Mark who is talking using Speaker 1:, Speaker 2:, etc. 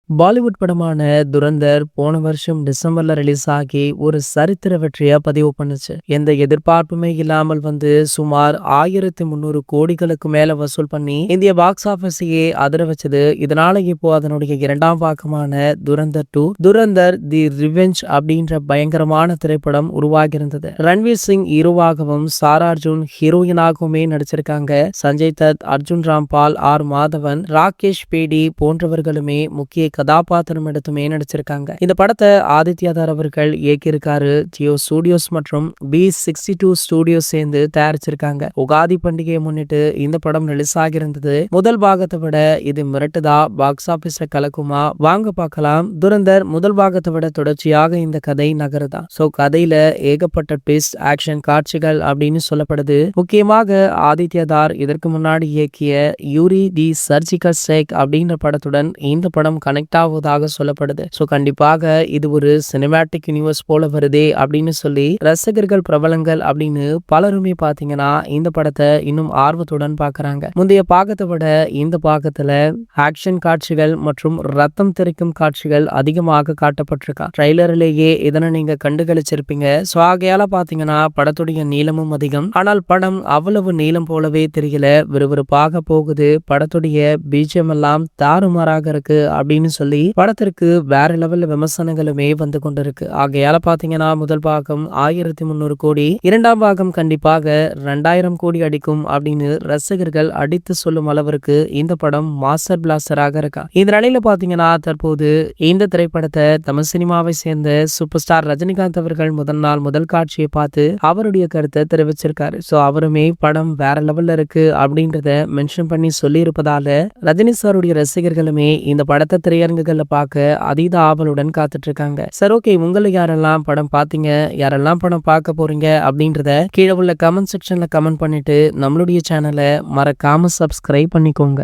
Speaker 1: பாலிவுட் படமான துரந்தர் போன வருஷம் டிசம்பர்ல ரிலீஸ் ஆகி ஒரு சரித்திர வெற்றியை பதிவு பண்ணுச்சு. எந்த எதிர்பார்ப்புமே இல்லாமல் வந்து சுமார் 1300 கோடிகளுக்கு மேல வசூல் பண்ணி இந்திய பாக்ஸ் ஆபீஸையே அதிர வச்சது. இதனால இப்போ அதனுடைய இரண்டாம் பாகமான துரந்தர் 2 துரந்தர் தி ரிவெஞ்ச் அப்படின்ற பயங்கரமான திரைப்படம் உருவாகி இருந்தது. ரன்வீர் சிங் ஹீரோவாகவும் சாரா அர்ஜுன் ஹீரோயினாகவுமே நடிச்சிருக்காங்க. சஞ்சய் தத், அர்ஜுன் ராம்பால், ஆர் மாதவன், ராகேஷ் பேடி போன்றவர்களுமே முக்கிய கதாபாத்திரம் எடுத்துமே நடிச்சிருக்காங்க. இந்த படத்தை ஆதித்யாதார் அவர்கள் இயக்கியிருக்காரு. ஜியோ ஸ்டுடியோஸ் மற்றும் B62 ஸ்டுடியோஸ் சேர்ந்து தயாரிச்சிருக்காங்க. உகாதி பண்டிகையை முன்னிட்டு இந்த படம் ரிலீஸ் ஆகியிருந்தது. முதல் பாகத்தை விட இது மிரட்டுதா, பாக்ஸ் ஆபீஸ்ல கலக்குமா? வாங்க பார்க்கலாம். துரந்தர் முதல் பாகத்தை விட தொடர்ச்சியாக இந்த கதை நகருதா. கதையில ஏகப்பட்ட ட்விஸ்ட், ஆக்ஷன் காட்சிகள் அப்படின்னு சொல்லப்படுது. முக்கியமாக ஆதித்யாதார் இதற்கு முன்னாடி இயக்கிய யூரி தி சர்ஜிக்கல் ஸ்ட்ரைக் அப்படின்ற படத்துடன் இந்த படம் கனெக்ட் ஆவதாக சொல்லப்படுது. கண்டிப்பாக இது ஒரு சினிமேட்டிக் யூனிவர்ஸ் போல வருதே அப்படின்னு சொல்லி ரசிகர்கள், பிரபலங்கள் அப்படின்னு பலருமே பாத்தீங்கன்னா இந்த படத்தை இன்னும் ஆர்வத்துடன் பாக்குறாங்க. முந்தைய பாகத்தை விட இந்த பாகத்துல ஆக்ஷன் காட்சிகள் மற்றும் ரத்தம் தெரிக்கும் காட்சிகள் அதிகமாக காட்டப்பட்டிருக்கா. ட்ரைலரிலேயே இதனை நீங்க கண்டுகளிச்சிருப்பீங்க. ஆகையால பாத்தீங்கன்னா படத்துடைய நீளமும் அதிகம். ஆனால் படம் அவ்வளவு நீளம் போலவே தெரியல. விறுவிறுப்பாக போகுது. படத்துடைய பீஜம் எல்லாம் தாறுமாறாக இருக்கு அப்படின்னு சொல்லி படத்திற்கு வேற லெவல்ல விமர்சனங்களுமே வந்து கொண்டிருக்கு. ஆகையால பாத்தீங்கன்னா முதல் பாகம் 1300 கோடி, இரண்டாம் பாகம் கண்டிப்பாக 2000 கோடி அடிக்கும் அப்படின்னு ரசிகர்கள் அடித்து சொல்லும் அளவிற்கு இந்த படம் மாஸ்டர் பிளாஸ்டராக இருக்கா. இந்த நிலையில பாத்தீங்கன்னா தற்போது இந்த திரைப்படத்தை தமிழ் சினிமாவை சேர்ந்த சூப்பர் ஸ்டார் ரஜினிகாந்த் அவர்கள் முதல் நாள் முதல் காட்சியை பார்த்து அவருடைய கருத்தை தெரிவிச்சிருக்காரு. அவருமே படம் வேற லெவல்ல இருக்கு அப்படின்றத மென்ஷன் பண்ணி சொல்லி இருப்பதால ரஜினி சாருடைய ரசிகர்களுமே இந்த படத்தை திரையரங்குகள்ல பார்க்க அதீத ஆவலுடன் காத்துட்டு இருக்காங்க. ஓகே, உங்களை யாரெல்லாம் படம் பார்த்தீங்க, யாரெல்லாம் படம் பார்க்க போறீங்க அப்படின்றத கீழே உள்ள கமெண்ட் செக்ஷன்ல கமெண்ட் பண்ணிட்டு நம்மளுடைய சேனலை மறக்காம சப்ஸ்கிரைப் பண்ணிக்கோங்க.